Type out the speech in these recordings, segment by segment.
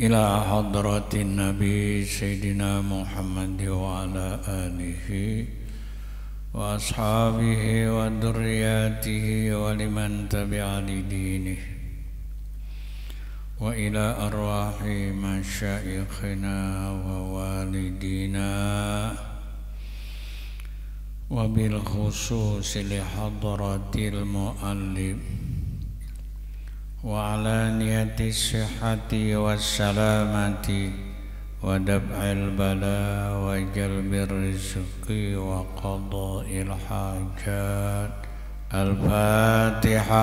إلى حضرة النبي سيدنا محمد وعلى آله وأصحابه وذرياته ولمن تبع لدينه وإلى أرواح مشايخنا ووالدينا وبالخصوص لحضرة المؤلف وعلانية الصحة والسلامة ودفع البلاء وجلب الرزق وقضاء الحاجات. الفاتحة.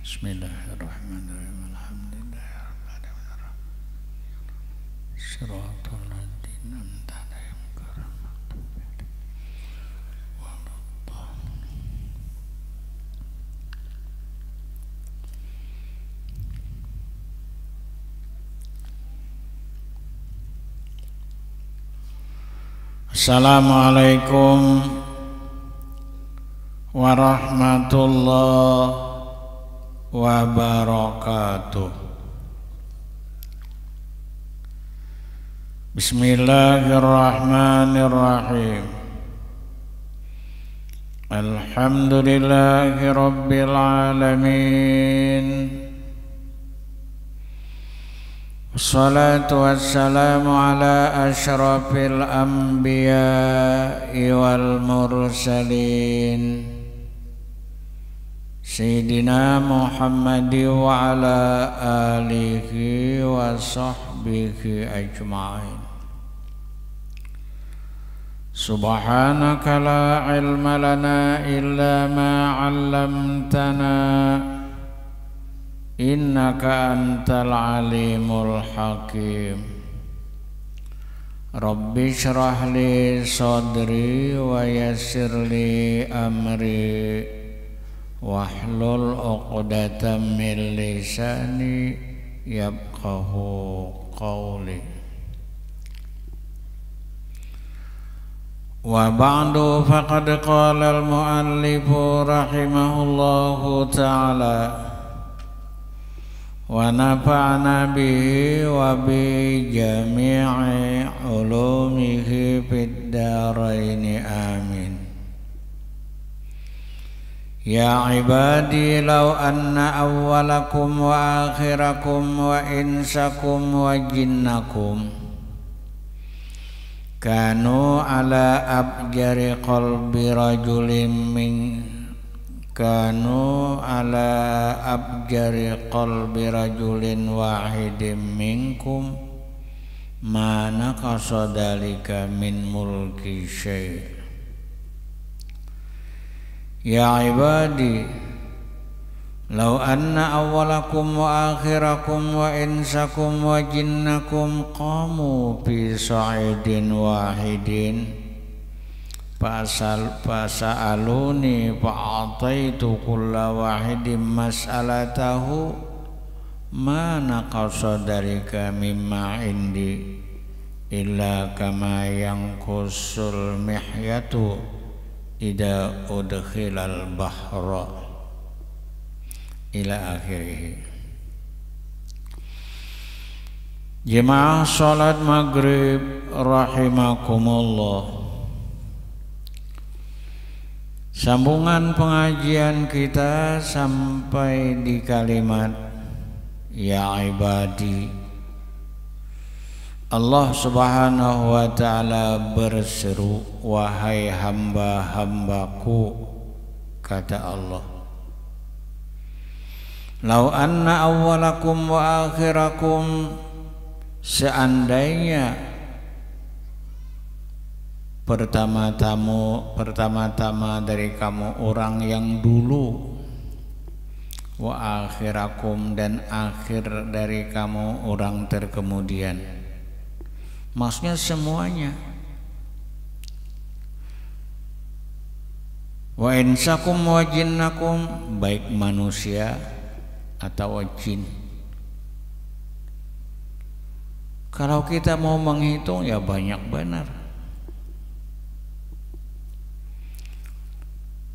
بسم الله الرحمن الرحيم. الحمد لله رب العالمين. صراط الذين أنعمت عليهم غير المغضوب عليهم ولا الضالين. Assalamualaikum warahmatullahi wabarakatuh. Bismillahirrahmanirrahim. Alhamdulillahi rabbil alamin. Wassalatu wassalamu ala asyrafil anbiya'i wal mursalin Sayyidina Muhammad wa ala alihi wa sahbihi ajma'in. Subhanaka la ilma lana illa ma 'allamtana innaka antal alimul hakim. Rabbi shrah li sadri wa yassir li amri wahlul 'uqdatam min lisani yafqahu qawli. Wa ba'du faqad qala al-muallifu rahimahullahu ta'ala wa nafa'na bihi wa bi jami'i ulumihi fid dharain amin. Ya ibadi law anna awwalakum wa akhirakum wa insakum wa jinnakum kanu ala abjari qalbi rajulin Kanu ala abjari qalbi rajulin wahidin minkum ma naqasa dhalika min mulki syai'. Ya ibadi law anna awwalakum wa akhirakum wa insakum wa jinnakum qamu fi sa'idin wahidin Fasa'aluni fa'ataitu kulla wahidin mas'alatahu ma naqasa dhalika mimma indi illa kama yanqusul mihyatu idza udkhilal bahra ila akhirih. Jemaah salat maghrib rahimakumullah. Sambungan pengajian kita sampai di kalimat ya ibadi. Allah Subhanahu wa ta'ala berseru, wahai hamba-hambaku, kata Allah. Lau anna awwalakum wa akhirakum, seandainya pertama-tama dari kamu orang yang dulu, wa akhirakum, dan akhir dari kamu orang terkemudian. Maksudnya semuanya. Wa insakum wa jinnakum, baik manusia atau jin. Kalau kita mau menghitung ya banyak benar.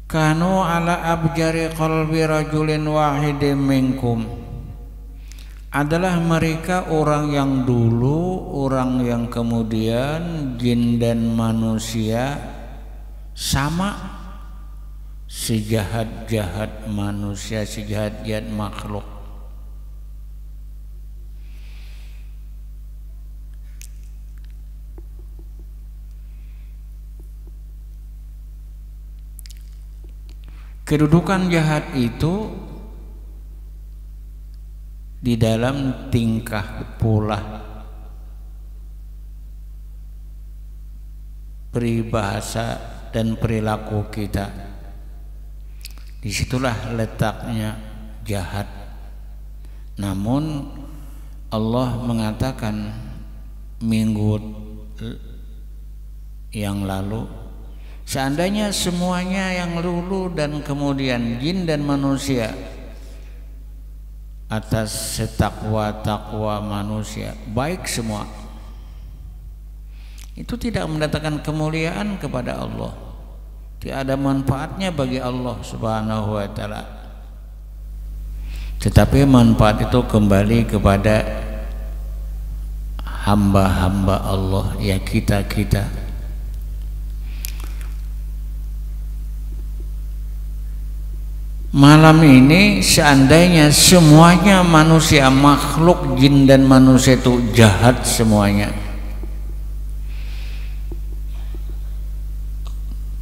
Kanu ala abjari qalbi rajulin wahidin minkum, adalah mereka orang yang dulu, orang yang kemudian, jin dan manusia sama, sejahat-jahat manusia, sejahat-jahat makhluk. Kedudukan jahat itu di dalam tingkah pola, peribahasa dan perilaku kita. Disitulah letaknya jahat. Namun Allah mengatakan minggu yang lalu, seandainya semuanya yang dulu dan kemudian jin dan manusia atas setakwa-takwa manusia baik semua, itu tidak mendatangkan kemuliaan kepada Allah, tidak ada manfaatnya bagi Allah Subhanahu wa ta'ala. Tetapi manfaat itu kembali kepada hamba-hamba Allah, ya kita-kita. Malam ini seandainya semuanya manusia, makhluk jin dan manusia itu jahat semuanya,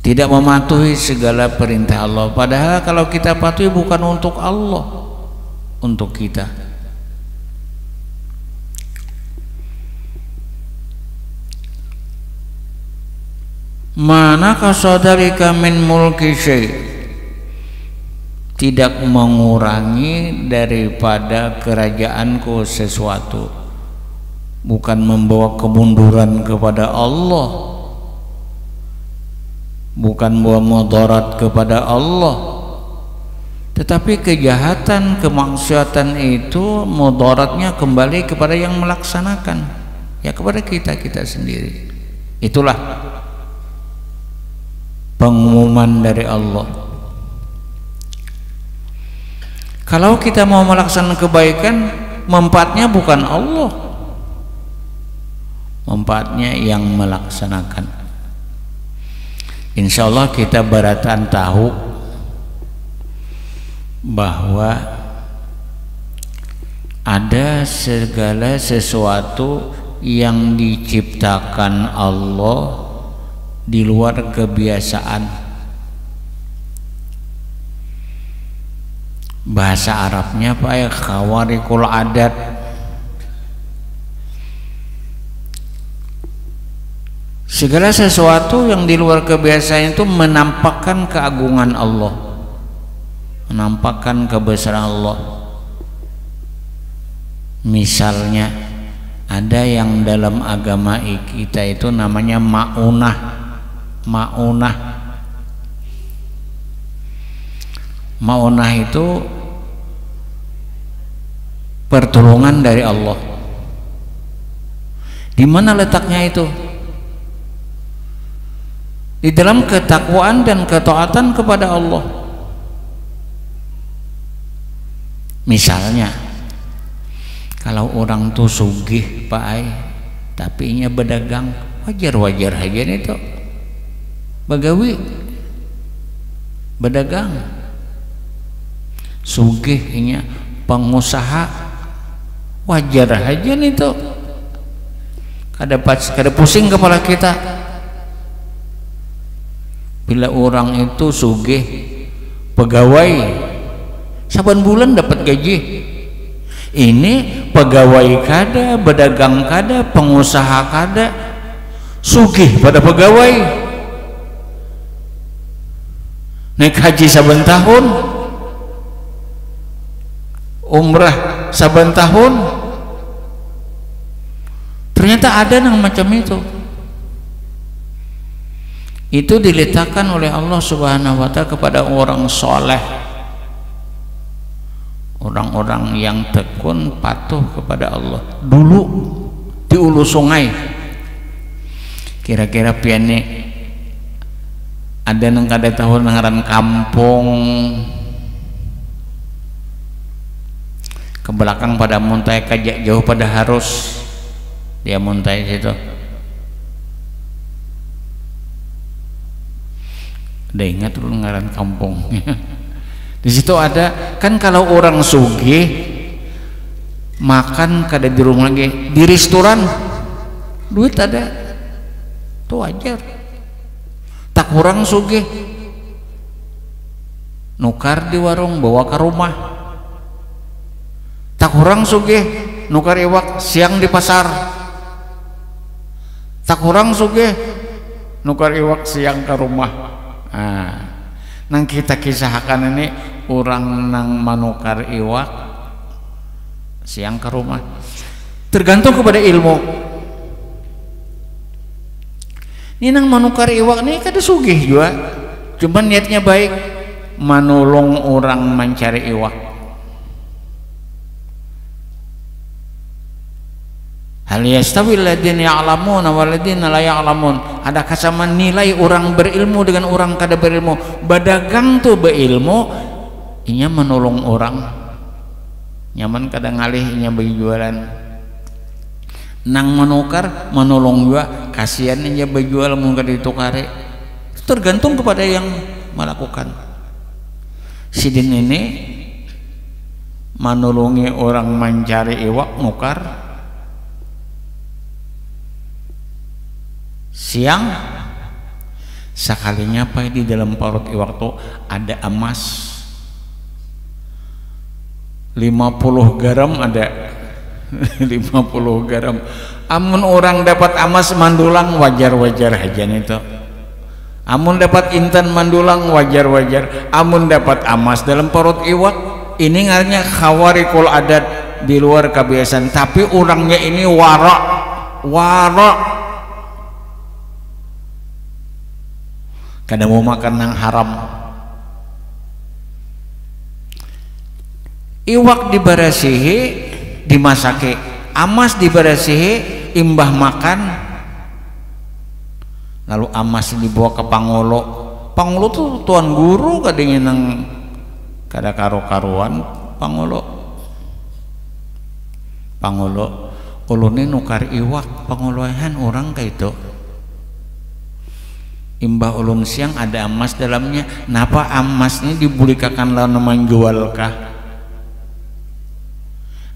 tidak mematuhi segala perintah Allah, padahal kalau kita patuhi bukan untuk Allah, untuk kita. Manaka sadarika min mulki syai', tidak mengurangi daripada kerajaanku sesuatu, bukan membawa kemunduran kepada Allah, bukan membawa mudarat kepada Allah, tetapi kejahatan, kemaksiatan itu mudaratnya kembali kepada yang melaksanakan, ya kepada kita sendiri. Itulah pengumuman dari Allah. Kalau kita mau melaksanakan kebaikan, manfaatnya bukan Allah, manfaatnya yang melaksanakan. Insya Allah kita baratan tahu bahwa ada segala sesuatu yang diciptakan Allah di luar kebiasaan. Bahasa Arabnya apa ya? Khawarikul adat. Segala sesuatu yang di luar kebiasaan itu menampakkan keagungan Allah, menampakkan kebesaran Allah. Misalnya ada yang dalam agama kita itu namanya ma'unah. Ma'unah itu pertolongan dari Allah. Di mana letaknya itu? Di dalam ketakwaan dan ketaatan kepada Allah. Misalnya, kalau orang tuh sugih Pak Ai, tapi nya berdagang, wajar aja itu. Bagawi berdagang. Sugihnya pengusaha, wajar aja nih tuh, kada pusing kepala kita. Bila orang itu sugih, pegawai saban bulan dapat gaji, ini pegawai kada, berdagang kada, pengusaha kada, sugih pada pegawai, naik haji saban tahun, umrah saban tahun. Ternyata ada yang macam itu. Itu diletakkan oleh Allah Subhanahu wa ta'ala kepada orang soleh, orang-orang yang tekun patuh kepada Allah. Dulu di ulu sungai, kira-kira piane ada yang kada tahu ngaran kampung. ke belakang pada muntai, kajak jauh pada harus dia muntai situ. Udah ingat lu ngaran kampung. Di situ ada kan, kalau orang sugih makan kada di rumah lagi, di restoran duit ada, itu wajar. Tak kurang sugih nukar di warung bawa ke rumah. Tak kurang sugih nukar iwak siang di pasar. Tak kurang sugih nukar iwak siang ke rumah. Nang kita kisahkan ini orang nang manukar iwak siang ke rumah, tergantung kepada ilmu. Ini nang manukar iwak nih kada sugih juga, cuman niatnya baik, menolong orang mencari iwak. Hal yastawi alladziina ya'lamuuna walladziina laa ya'lamuun. Adakah sama nilai orang berilmu dengan orang kada berilmu? Badagang tuh berilmu inya menolong orang, nyaman kada ngalih inya bagi jualan. Nang menukar menolong juga, kasihan inya bagi jual mun kada ditukare. Tergantung kepada yang melakukan. Sidin ini menolongi orang mencari iwak nukar siang, sekalinya apa di dalam parut iwak tuh ada emas 50 garam ada. 50 garam. Amun orang dapat emas mandulang wajar-wajar aja itu. Amun dapat intan mandulang wajar-wajar. Amun dapat emas dalam parut iwak, ini ngarannya khawarikul adat, di luar kebiasaan. Tapi orangnya ini wara kada mau makan yang haram. Iwak dibarasihi dimasake, amas dibarasihi imbah makan, lalu amas dibawa ke pangolo. Pangolo tuh tuan guru kadang nang kada karo-karuan pangolo. Pangolo ulune nukar iwak pangolohan orang kayak itu. Imbah ulun siang ada emas dalamnya. Napa emas ini dibulikakan lawan menjual kah?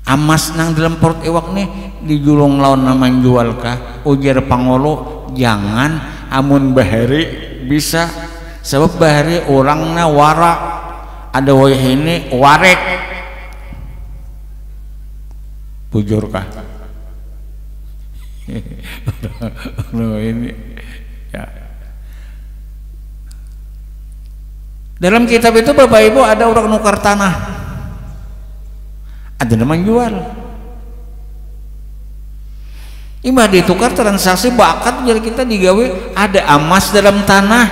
Emas nang dalam perut iwak nih dijulung lawan menjual kah? Ujar pangolo, jangan. Amun bahari bisa, sebab bahari orangnya wara, ada wayah ini warek. Bujur kah? Ini ya. Dalam kitab itu Bapak Ibu ada orang nukar tanah, ada yang menjual. Imbah ditukar transaksi bakat jadi kita digawe ada emas dalam tanah.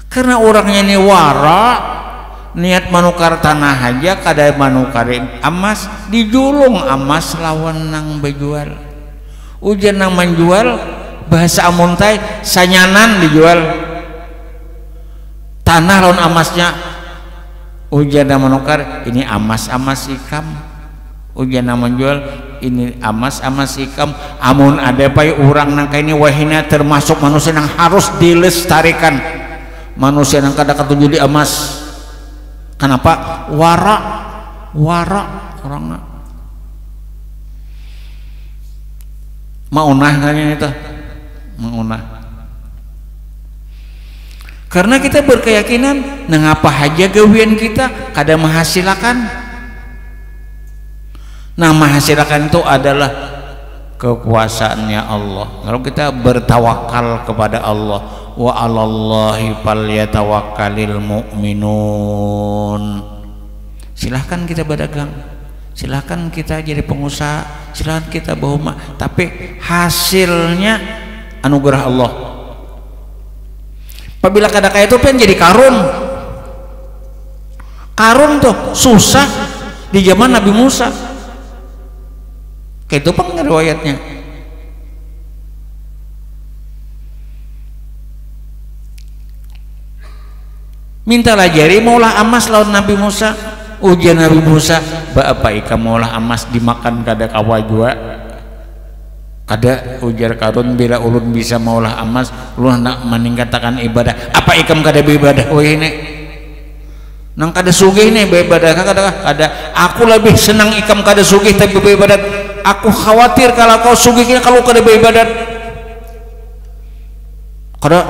Karena orangnya ini wara, niat manukar tanah aja kada manukarin emas, dijulung emas lawan nang bejual. Ujian nang menjual bahasa amuntai sanyanan dijual. Tanah lawan emasnya, ujian menukar ini emas ikam, ujian menjual ini emas ikam. Amun ada pai orang nang ini wahina termasuk manusia yang harus dilestarikan, manusia yang kada ketujuh di emas. Kenapa? Wara orangnya maunah kayaknya itu maunah. Karena kita berkeyakinan nang apa aja gawian kita kada menghasilkan. Nah, menghasilkan itu adalah kekuasaannya Allah. Kalau kita bertawakal kepada Allah, wa 'alallahi falyatawakkalul mu'minun. Silahkan kita berdagang, silahkan kita jadi pengusaha, silahkan kita bawa, tapi hasilnya anugerah Allah. Apabila kada kaya itu pengen jadi karun tuh susah di zaman Nabi Musa kayak itu pang riwayatnya. Mintalah jari maulah emas lawan Nabi Musa, ujian Nabi Musa apa ika maulah amas dimakan kada kawajua kada ujar karun bila ulun bisa maulah amas ulun nak meningkatkan ibadah apa ikam kada beribadah weh ini nang kada sugih nih beribadah kada aku lebih senang ikam kada sugih tapi beribadah aku khawatir kalau kau sugihnya kalau kada beribadah kada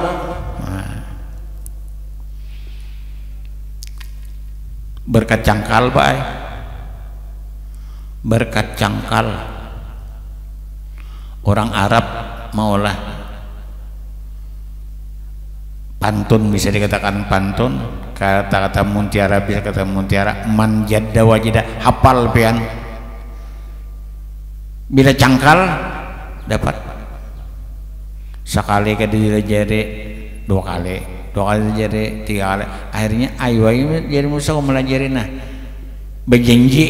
berkat cangkal bae berkat cangkal orang Arab maulah pantun bisa dikatakan pantun kata-kata muntiara bisa kata muntiara man jadda wajida hafal pian bila cangkal dapat sekali ke jari dua kali jadi 3 kali akhirnya ayo jadi Musa melajari nah berjanji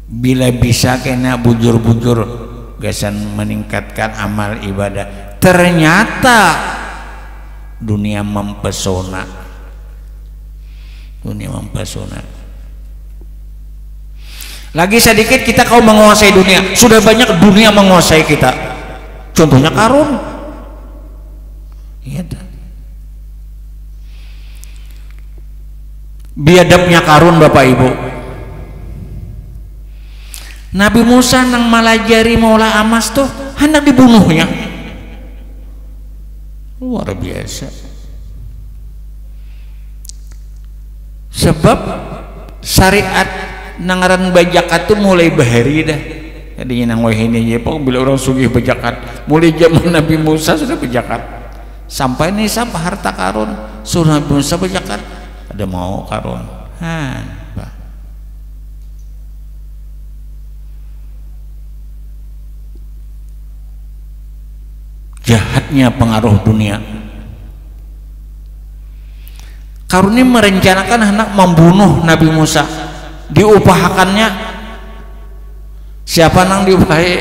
bila bisa kena bujur-bujur gasan meningkatkan amal ibadah ternyata dunia mempesona lagi sedikit kita kau menguasai dunia sudah banyak dunia menguasai kita contohnya Karun iya dah biadabnya Karun Bapak Ibu Nabi Musa nang malajari maulah amas tuh hendak dibunuhnya luar biasa sebab syariat nangaran bajakat tuh mulai bahari dah jadinya nang wahini ya pak bila orang sugih bajakat mulai zaman Nabi Musa sudah bajakat sampai nih sampai harta Karun suruh Nabi Musa bajakat ada mau Karun jahatnya pengaruh dunia Karun ini merencanakan hendak membunuh Nabi Musa diupahakannya siapa nang diupahi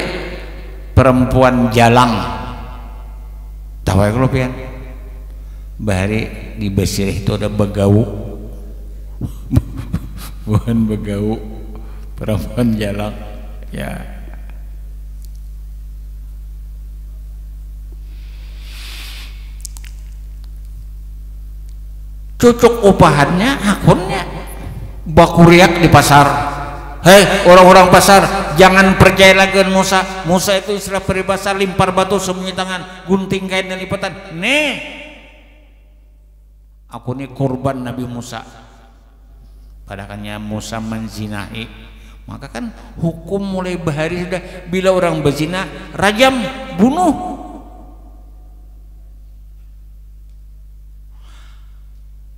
perempuan jalang tahu ya kalau pian bahari di Besirih itu ada begau bukan begau perempuan jalang ya cucuk upahannya akunnya bakuriak di pasar hei orang-orang pasar jangan percaya lagi Musa itu istilah peribahasa limpar batu sembunyi tangan gunting kain dan lipatan nih aku nih korban Nabi Musa padahalnya Musa menzinahi maka kan hukum mulai bahari sudah bila orang berzina rajam bunuh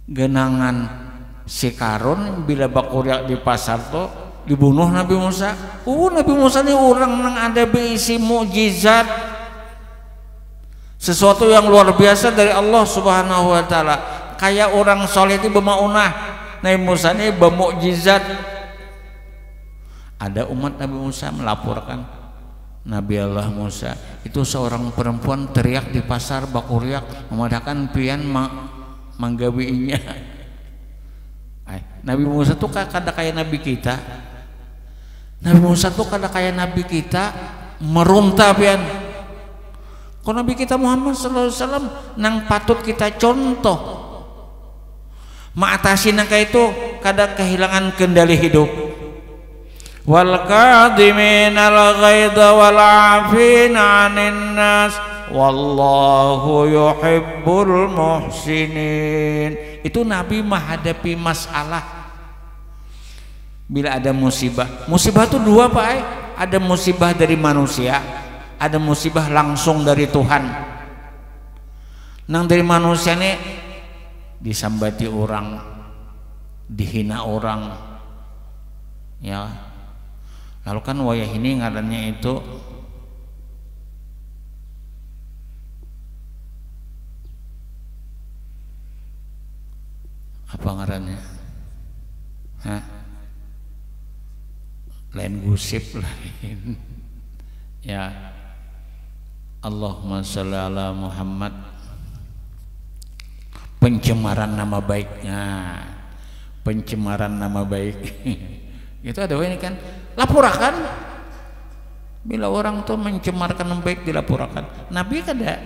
genangan si Karun bila bakuriak di pasar tuh dibunuh Nabi Musa Nabi Musa ini orang yang ada berisi mukjizat sesuatu yang luar biasa dari Allah Subhanahu wa ta'ala kayak orang soleh itu bermaunah Nabi Musa ini bermukjizat ada umat Nabi Musa melaporkan Nabi Allah Musa itu seorang perempuan teriak di pasar bakuriak memadakan pian manggawinya Nabi Musa tuh kada kayak Nabi kita Nabi Musa tuh kada kayak Nabi kita merunta pian kok Nabi kita Muhammad sallallahu alaihi wasallam nang patut kita contoh mengatasi nangka itu kada kehilangan kendali hidup wal kadhiminal ghaidha wal 'afina 'anil nas wallahu yuhibbul muhsinin itu Nabi menghadapi masalah bila ada musibah itu dua Pak ada musibah dari manusia ada musibah langsung dari Tuhan nang dari manusia ini disambati orang dihina orang ya lalu kan wayah ini ngarannya itu apa ngarannya lain gusip lain ya Allahumma sholli ala Muhammad pencemaran nama baiknya pencemaran nama baik. Itu ada ini kan, laporakan. Bila orang tuh mencemarkan nama baik dilaporkan. Nabi kada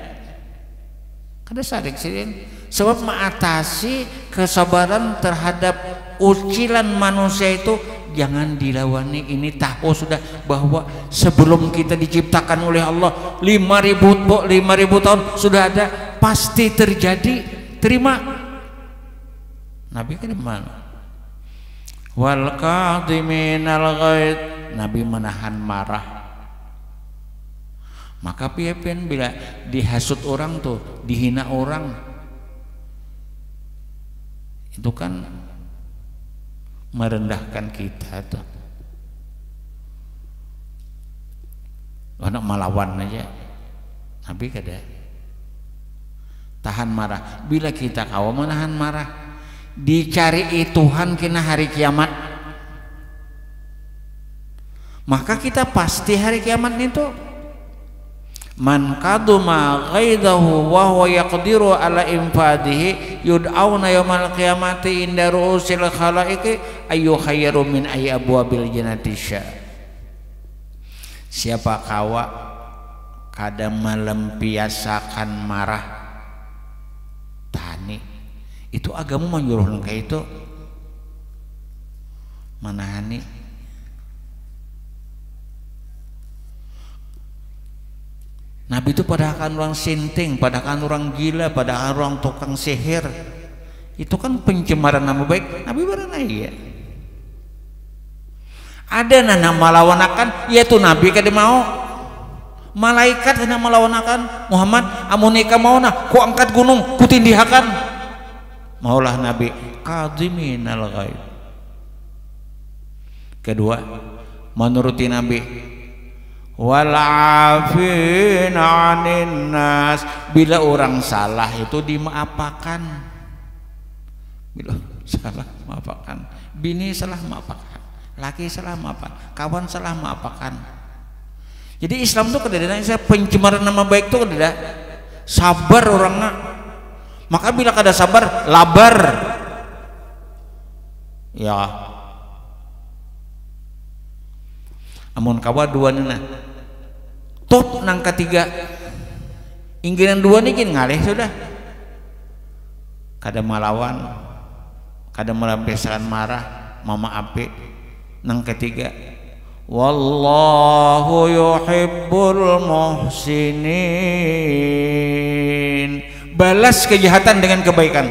sadik sih. Sebab mengatasi kesabaran terhadap ucilan manusia itu jangan dilawani. Ini tahu sudah bahwa sebelum kita diciptakan oleh Allah 5.000 tahun sudah ada, pasti terjadi. Terima. Nabi kan mana? Wal qadhiminal ghaid, Nabi menahan marah. Maka piye-piye bila dihasut orang tuh, dihina orang, itu kan merendahkan kita tuh. Anak melawan aja, Nabi kada tahan marah. Bila kita kawa menahan marah, dicari Tuhan kena hari kiamat, maka kita pasti hari kiamat itu. Man kaduma ghaidahu wa huwa yaqdiru ala infadihi yud'auna yaumal qiyamati inda ru'usil khalaiqi ayu khairu min ayyi abwabil jannati sya. Siapa kawa kada melampiasakan marah tani, itu agama menyuruh kayak itu manahani. Nabi itu padahal orang sinting, padahal orang gila, padahal orang tukang sihir. Itu kan pencemaran nama baik. Nabi berana ya. Ada nama melawanakan, yaitu Nabi kada mau. Malaikat kada melawanakan. Muhammad amunika mau na, ku angkat gunung, ku tindihakan. Maulah Nabi qadhiminal ghaib. Kedua, menuruti Nabi wal afina 'anin nas, bila orang salah itu dimaafkan. Bila salah maafkan, bini salah maafkan, laki salah maafkan, kawan salah maafkan. Jadi Islam tuh kadang-kadang pencemaran nama baik tuh kadang sabar orangnya. Maka bila kada sabar labar ya. Amun kawa dua nana top nang ketiga ingginan dua nih gin ngalih sudah kada melawan, kada melampiaskan marah, mama api. Nang ketiga wallahu yuhibbul muhsinin, balas kejahatan dengan kebaikan.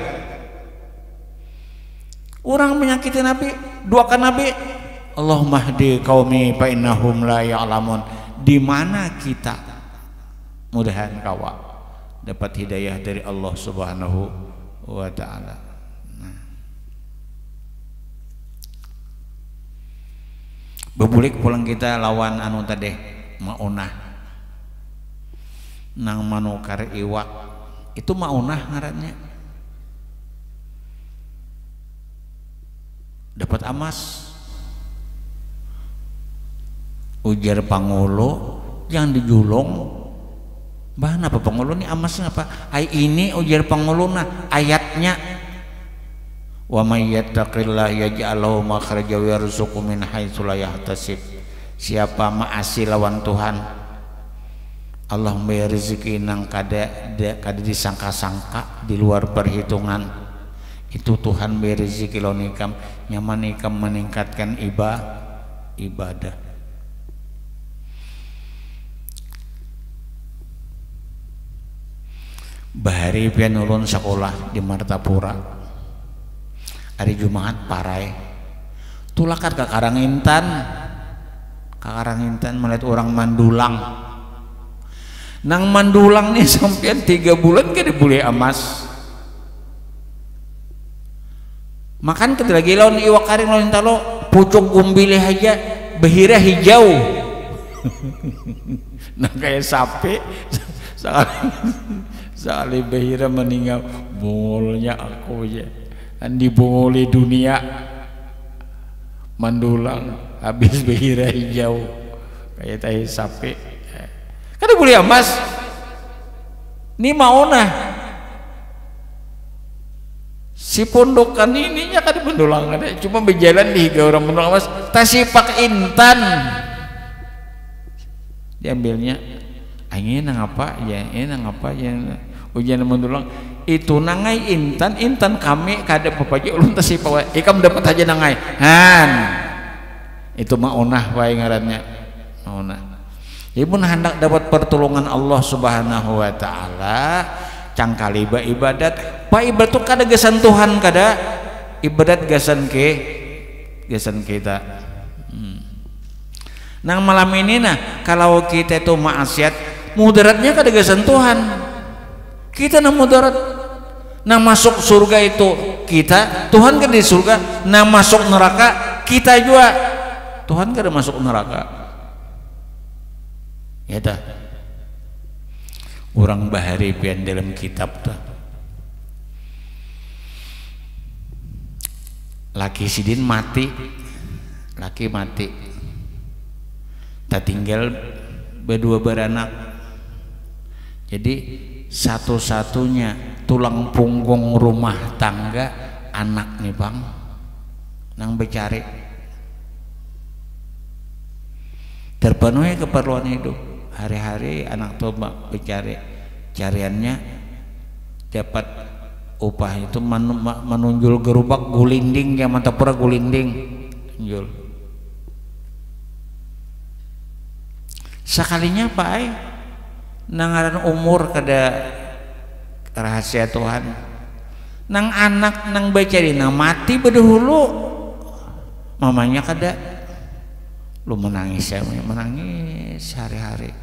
Orang menyakiti Nabi, doakan Nabi, Allahumma hdi qaumi fa innahum la ya'lamun. Di mana kita mudahan kawa dapat hidayah dari Allah Subhanahu wa taala. Nah. Bebulik pulang kita lawan anu tadi maunah nang manukar iwak itu maunah ngarannya, dapat amas. Ujar Pangulo jangan dijulung. Bahan apa Pangulo ini amasnya apa? Ini ujar Pangulo nah ayatnya wa may yattaqillah yaj'al lahu makhraja wa yarzuqhu min haitsu la yahtasib. Siapa maasi lawan Tuhan, Allah memberi rezeki nang kada disangka-sangka, di luar perhitungan. Itu Tuhan beri rezeki lawan ikam, nyaman ikam meningkatkan ibadah. Bahari pian ulun sekolah di Martapura hari Jumat parai tulakat ke Karangintan melihat orang mandulang. Nang mandulang nih sampean 3 bulan kada boleh amas makan kada lagi lawan iwak karing lawan talo pucuk gumbile aja behira hijau. Nah kayak sapi sekali behira meninggal bongolnya aku ya andi bongoli dunia mandulang habis behira hijau kayak tahi sapi kan boleh emas ini mauna si si pondokan ininya kada mendulang ada, cuma berjalan di higa orang mendulang mas tasipak intan diambilnya angin nang apa ya ujian mendulang itu nangai intan kami kada papaji ulun tasipak ikam dapat aja nangai han itu maunah wae ngarannya maunah. Jadi pun hendak dapat pertolongan Allah Subhanahu wa taala cangkali ibadat pa ibadat tuh kada gasan Tuhan kada ibadat gasan kita nang malam ini nah kalau kita itu maksiat mudaratnya kada gasan Tuhan kita nang mudarat nang masuk surga itu kita Tuhan kan di surga nang masuk neraka kita juga Tuhan kada masuk neraka ya dah orang bahari pian dalam kitab tuh laki sidin mati tak tinggal berdua beranak jadi satu-satunya tulang punggung rumah tangga anak nih bang nang becari terpenuhi keperluan hidup hari-hari anak tuh becari cariannya dapat upah itu menunjul gerubak gulinding yang mantap pura gulinding tunjul sekalinya pak nangaran umur kada rahasia Tuhan nang anak nang becari nang mati berdahulu mamanya kada lu menangis ya menangis hari-hari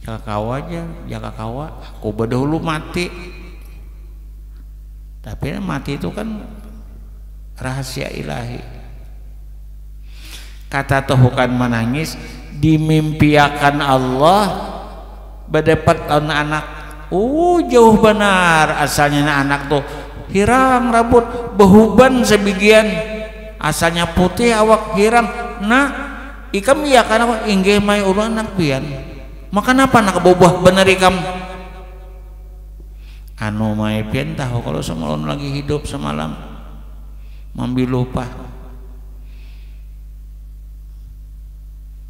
jaga kawa aku berdahulu mati tapi mati itu kan rahasia ilahi kata tuhukan menangis dimimpiakan Allah berdapat anak jauh benar asalnya anak tuh hirang rambut behuban sebagian asalnya putih awak hirang nah ikam ya kan awak inggih mai ulang anak pian makan apa nak bobah bener ikam anu mai pian tahu kalau semalam lagi hidup semalam mambil lupa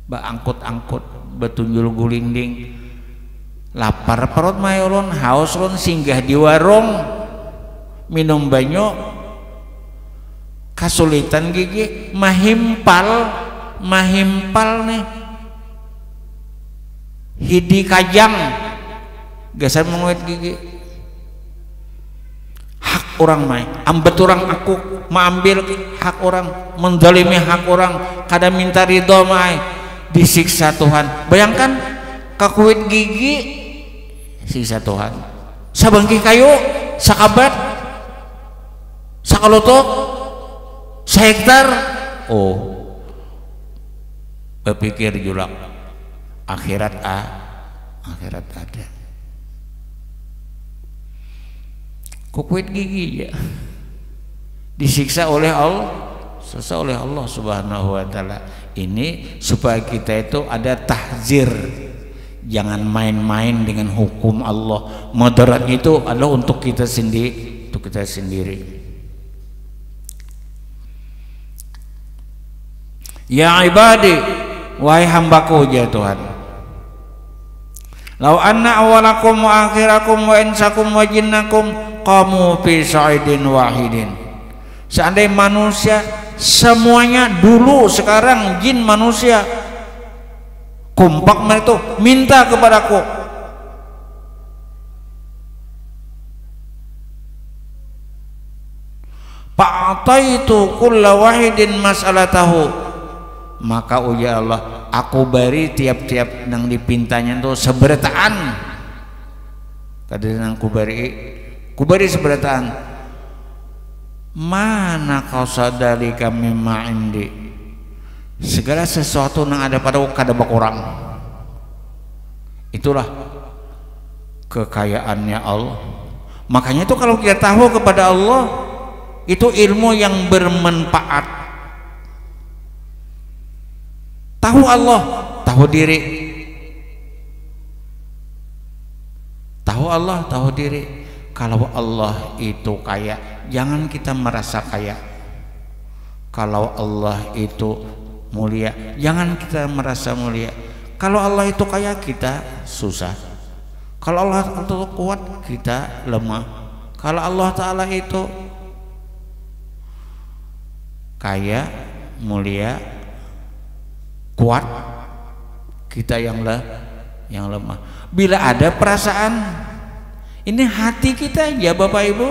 angkut betunjul gulinding lapar perut mai ulun haus ulun singgah di warung minum banyu kasulitan gigi mahimpal nih hidi kajang gasan menguit gigi hak orang mai ambet orang aku mengambil hak orang mendolimi hak orang kada minta ridho mai disiksa Tuhan bayangkan kakuit gigi siksa Tuhan sabangki kayu sakabat sakalotok sehektar berpikir julak akhirat ada kukuit gigi ya disiksa oleh Allah Subhanahu wa taala ini supaya kita itu ada tahzir jangan main-main dengan hukum Allah mudarat itu adalah untuk kita sendiri ya ibadi wahai hambaku ya Tuhan lau anna awalakum wa akhirakum wa insakum wa jinnakum qamu fi sa'idin wahidin seandainya manusia semuanya dulu sekarang jin manusia kompak mereka minta kepadaku fa'ataitu kulla wahidin mas'alatahu maka uja Allah aku beri tiap-tiap nang dipintanya itu seberataan kadang nang kubari seberataan mana kau sadari kami ma'indi segala sesuatu yang ada pada kada bakurang itulah kekayaannya Allah makanya itu kalau kita tahu kepada Allah itu ilmu yang bermanfaat tahu Allah tahu diri tahu Allah tahu diri Kalau Allah itu kaya, jangan kita merasa kaya. Kalau Allah itu mulia, jangan kita merasa mulia. Kalau Allah itu kaya, kita susah. Kalau Allah itu kuat, kita lemah. Kalau Allah Ta'ala itu kaya, mulia, kuat, kita yang lemah. Bila ada perasaan, ini hati kita ya Bapak Ibu,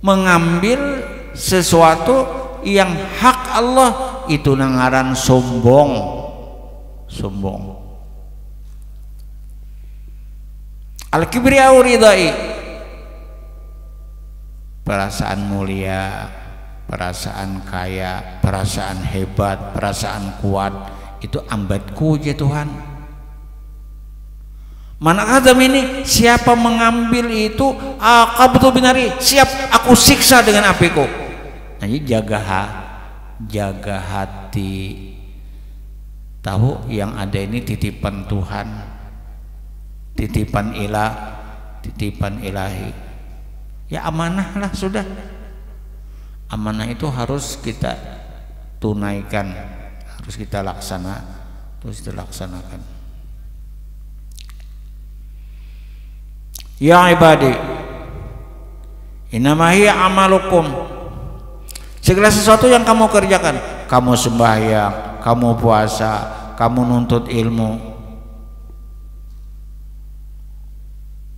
mengambil sesuatu yang hak Allah, itu nangaran sombong. Al-kibriyau ridai, perasaan mulia, perasaan kaya, perasaan hebat, perasaan kuat, itu ambatku ya Tuhan. Mana kadam ini, siapa mengambil itu, aqabtu binari, siap aku siksa dengan apiku. Nah, ini jaga hati. Tahu yang ada ini titipan Tuhan, titipan ilahi. Ya amanah lah sudah. Amanah itu harus kita tunaikan, harus kita laksanakan. Ya ibadi, innama hiya amalukum. Segala sesuatu yang kamu kerjakan, kamu sembahyang, kamu puasa, kamu nuntut ilmu,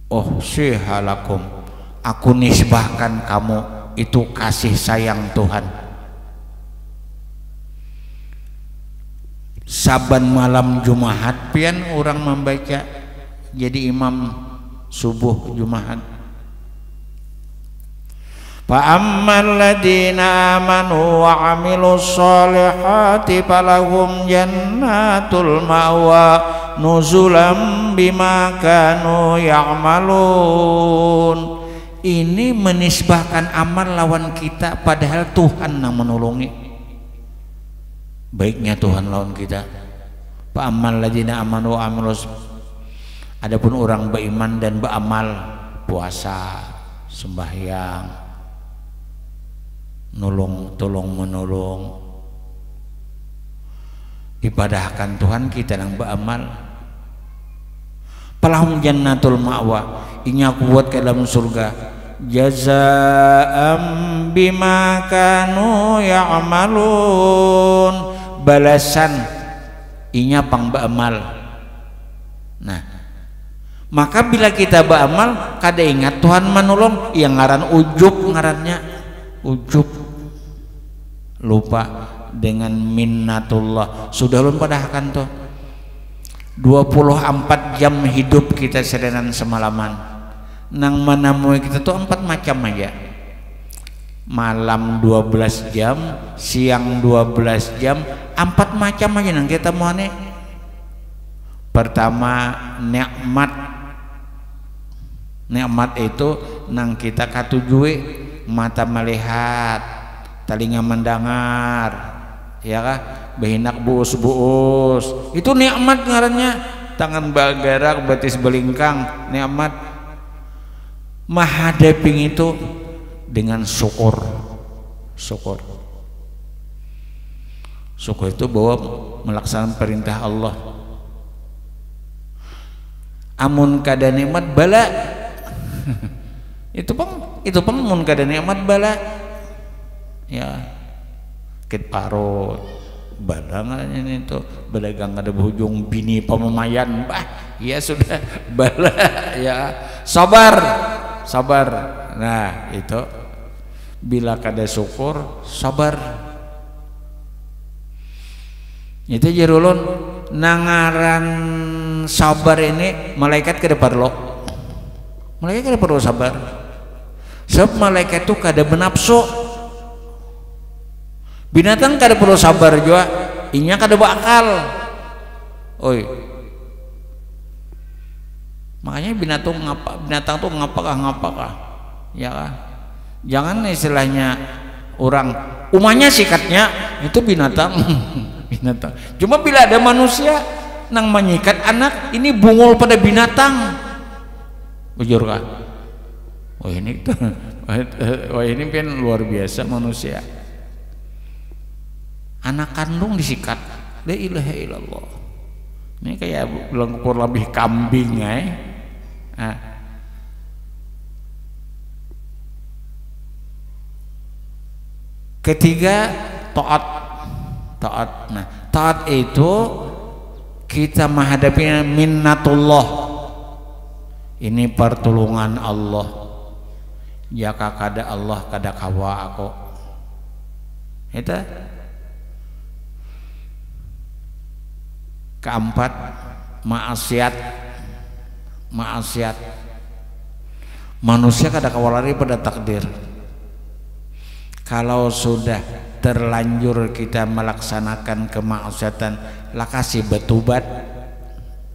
oh syihalakum, aku nisbahkan kamu itu kasih sayang Tuhan. Saban malam Jumat pian orang membaca jadi imam subuh Jumat. Fa ammal ladina amanu wa amilus solihati falahum jannatul ma'wa nuzulam bima kanu ya'malun. Ini menisbahkan amal lawan kita, padahal Tuhan yang menolongi. Baiknya Tuhan lawan kita. Fa ammal ladina amanu wa amilus, adapun orang beriman dan beramal, puasa, sembahyang, tolong menolong, ibadahkan Tuhan kita yang beramal, palahum jannatul ma'wa, ini aku buat ke dalam surga, jazaa'am bima kanu ya'malun, balasan inya pang beramal. Nah, maka bila kita beramal, kada ingat Tuhan menolong, yang ngaran ujub, ngarannya ujub, lupa dengan minnatullah. Sudah lun padahkan tuh 24 jam hidup kita sedenan semalaman, nang menamui kita tuh 4 macam aja. Malam 12 jam, siang 12 jam, 4 macam aja nang kita mau ane. Pertama, nikmat itu nang kita katujui, mata melihat, telinga mendengar, ya kah, behinak buus, itu nikmat ngarannya. Tangan bergerak, betis belingkang, nikmat. Mahadeping itu dengan syukur itu bahwa melaksanakan perintah Allah. Amun kada nikmat bala itu pun mun kada nikmat bala, ya kit parut badangan ini tuh berdagang ada berujung bini pememayan, ya sudah bala, ya sabar. Nah itu bila kada syukur, sabar. Itu jerulun nangaran sabar ini, malaikat kada perlu sabar. Sebab malaikat itu kada benapsu. Binatang kada perlu sabar juga, inya kada bakal. Oi. Makanya binatang tuh ngapakah, ya kah? Jangan istilahnya orang umahnya sikatnya itu binatang. Cuma bila ada manusia nang menyikat anak, ini bungul pada binatang. Bujur kah? wah ini kan luar biasa manusia. Anak kandung disikat, la ilaha illallah. Ini kayak kurang lebih kambing Ketiga, taat. Nah, taat itu kita menghadapi minnatullah. Ini pertolongan Allah. Jaka kada Allah kada kawa aku. Itu. Keempat, maksiat. Manusia kada kawalari pada takdir. Kalau sudah terlanjur kita melaksanakan kemaksiatan, lah kasih betubat.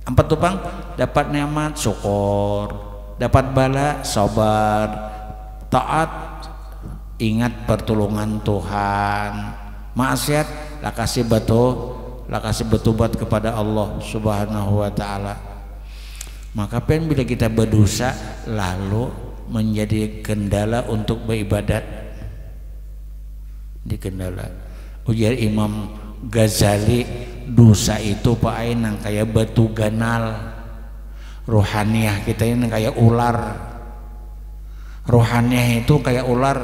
Empat tupang, dapat nikmat syukur, dapat bala sabar, taat ingat pertolongan Tuhan, maksiat lah kasih betubat kepada Allah Subhanahu wa taala. Maka bila kita berdosa lalu menjadi kendala untuk beribadat. Dikendala ujar Imam Ghazali, dosa itu Pak Ainang kayak batu ganal, rohaniah kita ini kayak ular. Rohaniah itu kayak ular,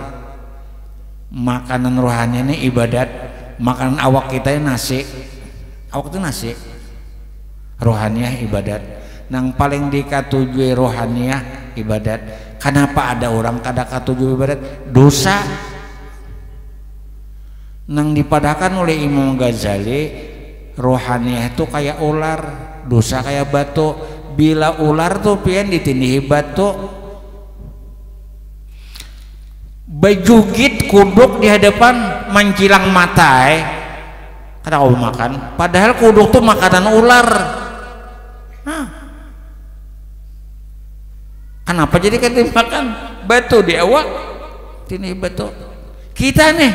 makanan rohaniah ini ibadat, makanan awak kita ini nasi, awak itu nasi, rohaniah ibadat. Nang paling dikatujui rohaniah ibadat. Kenapa ada orang kada katujui ibadat? Dosa. Nang dipadakan oleh Imam Ghazali, rohaniah itu kayak ular, dosa kayak batu. Bila ular tuh pian ditindihi batu, bejugit kuduk di hadapan mancilang mata kada kau makan, padahal kuduk tuh makanan ular. Kenapa jadi kan dimakan batu di awak? Tindihi batu. Kita nih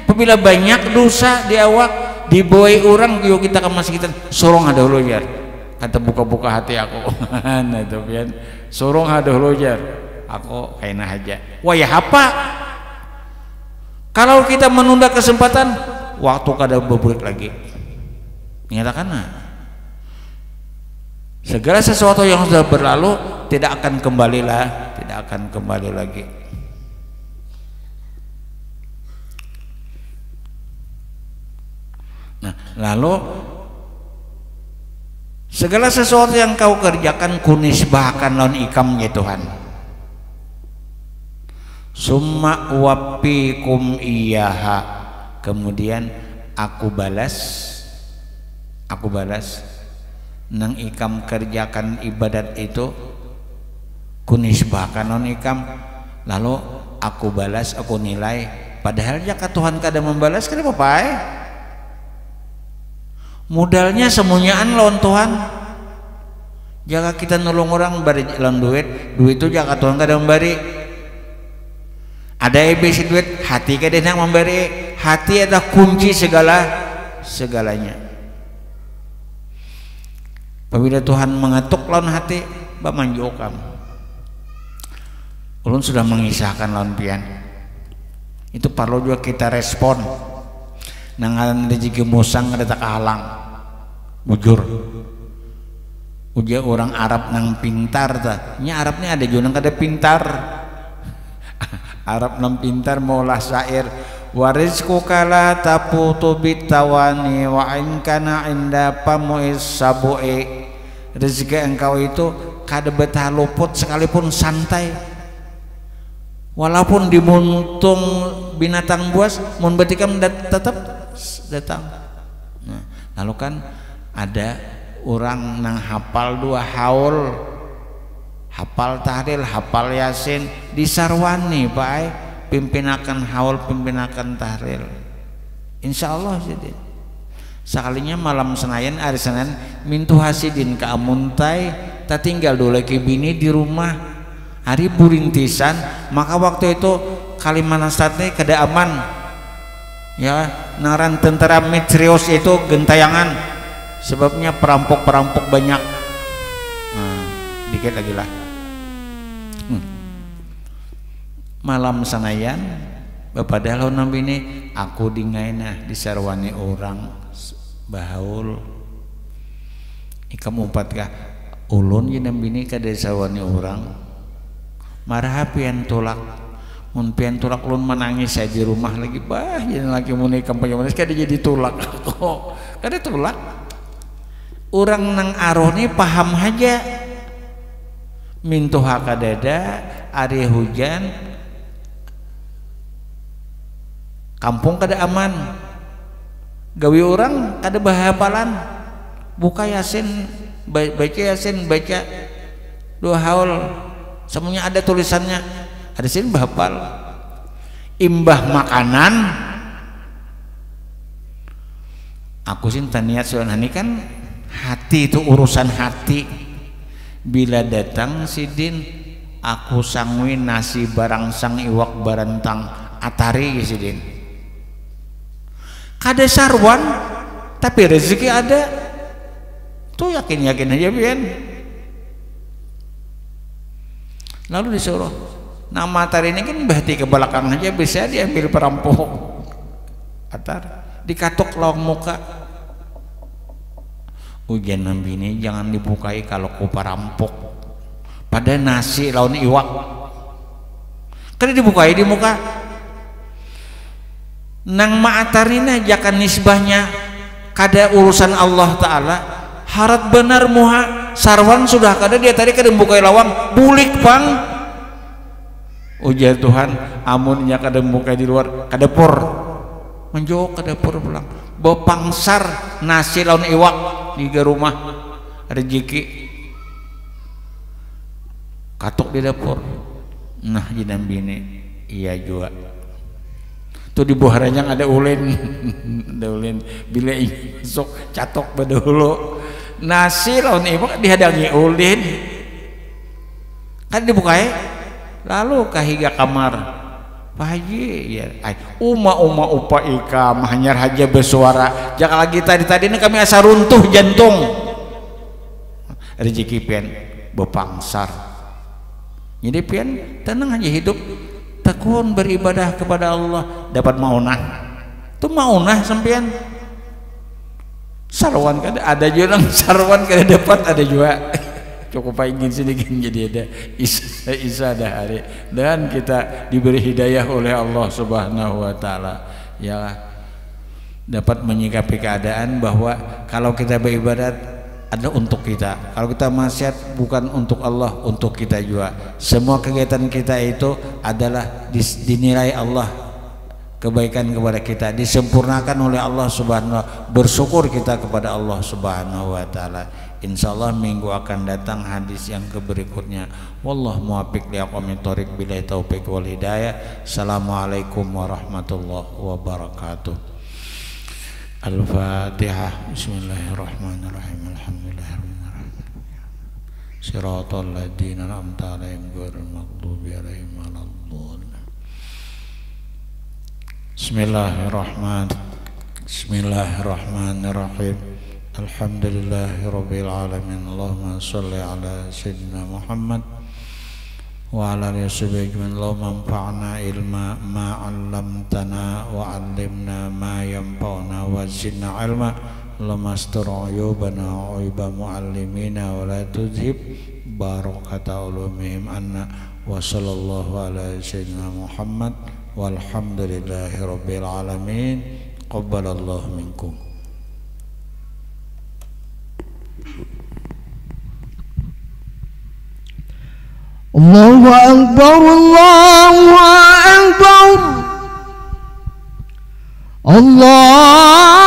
apabila banyak dosa di awak, dibuai orang, yuk kita ke masjid, kita sorong ada dulu jar, kata buka-buka hati aku. Nah itu pian, sorong ada dulu jar, aku kayaknya aja. Wah ya apa? Kalau kita menunda kesempatan, waktu kada berbalik lagi. Nyatakan segala sesuatu yang sudah berlalu tidak akan kembali lagi. Nah, lalu segala sesuatu yang kau kerjakan kunisbahkan lawan ikam ya Tuhan. Summa wafikum iyaha, kemudian aku balas nang ikam kerjakan ibadat itu kunisbahkan lawan ikam, lalu aku balas, aku nilai, padahal jaka Tuhan kada membalas kada apa-apa modalnya semuanyaan lawan Tuhan. Jika kita nolong orang bari lawan duit itu jaka Tuhan kada memberi. Ada ebesi duit, hati kada nak memberi. Hati adalah kunci segalanya. Apabila Tuhan mengetuk lawan hati, bamanjokam. Ulun sudah mengisahkan lawan pian. Itu perlu juga kita respon. Nang rezeki musang ada tak halang bujur ujar orang Arab nang pintar nya Arab ni ada juga nang kada pintar. Arab nang pintar maulah syair warizku kala taputu bitawani wa in kana inda pamuis sabu'i, rezeki engkau itu kada betah luput sekalipun santai, walaupun dimuntung binatang buas mun betikam tetap datang. Nah, lalu kan ada orang nang hafal 2 haul, hafal tahlil, hafal yasin, disarwani Pak pimpinakan haul, pimpinakan tahlil. Insyaallah jadi sekalinya malam Senayan hari Senin mintu hasidin ka amuntai tak tinggal dulu lagi bini di rumah hari burintisan, maka waktu itu Kalimantan Selatan kada aman ya, naran tentara Mitrios itu gentayangan, sebabnya perampok banyak. Dikit lagi lah. malam sanayan bapadahal nabi ini aku dingaina disarwani orang bahaul ikam umpat kah ulun jeung bini ka disarwani orang marah pian tulak mun pian tulak ulun menangis saya di rumah lagi bah jeung laki mun ikam pagawean kada jadi tulak kok kada tulak orang nang aroni paham aja mintuha kadada ari hujan kampung kada aman gawi orang kada bahapalan buka yasin baca yasin baca dua haul semuanya ada tulisannya ada sin bahapal imbah makanan aku sin taniat soalnya kan hati itu urusan hati bila datang sidin aku sangwi nasi barang sang iwak barantang atari sidin kada sarwan tapi rezeki ada tuh yakin aja pian lalu disuruh nama atari ini kan berarti ke belakang aja bisa diambil perampok atar dikatok lawang muka ujian nabi ini jangan dibukai kalau ku perampok pada nasi lawan iwak kan dibukai di muka nang ma'atarina jakan nisbahnya kada urusan Allah Ta'ala harat benar muha sarwan sudah kada dia tadi kada bukai lawang bulik pang ujar Tuhan amunnya kada bukai di luar kada por menjauh kada por pulang bawa pangsar nasi lawan iwak di rumah rezeki katok di dapur nah jinam bini iya juga tuh di buah ranjang ada ulin ada ulin bila sok catok pada hulu nasi lawan iwak dihadangi ulin kan dibukai lalu kahiga kamar Pak Haji ya uma upa ika mahanyar haja bersuara jangan lagi tadi ini kami asa runtuh jantung rezeki pian bepangsar jadi pian tenang aja hidup tekun beribadah kepada Allah dapat maunah itu maunah sampean sarwan kada ada juga sarwan kada dapat ada juga cukup ingin sedikit jadi ada isa ada hari dan kita diberi hidayah oleh Allah Subhanahu wa taala ya dapat menyikapi keadaan bahwa kalau kita beribadat adalah untuk kita kalau kita maksiat bukan untuk Allah untuk kita juga semua kegiatan kita itu adalah dinilai Allah kebaikan kepada kita disempurnakan oleh Allah Subhanahu wa taala bersyukur kita kepada Allah Subhanahu wa taala insyaallah minggu akan datang hadis yang berikutnya wallahu muwaffiq liaqwamit thoriq billahi taufiq wal hidayah assalamualaikum warahmatullahi wabarakatuh al-fatihah bismillahirrahmanirrahim alhamdulillahirabbil siratal ladzina an'amta 'alaihim ghairil maghdubi 'alaihim waladdallin bismillahirrahmanirrahim alhamdulillahirabbil alamin Allahumma shalli ala sayyidina Muhammad wa ala alihi wasallam Allahumma anfa'na ilma ma 'allamtana wa 'allimna ma yanfa'una wa zidna 'ilma Allahumma astur 'uyubana wa 'uyuba mu'allimina wa la tuzhib barakata ulumihim anna wa sallallahu ala sayyidina Muhammad walhamdulillahirabbil alamin qabbalallahu minkum. Allahu Akbar, Allahu Akbar, Allah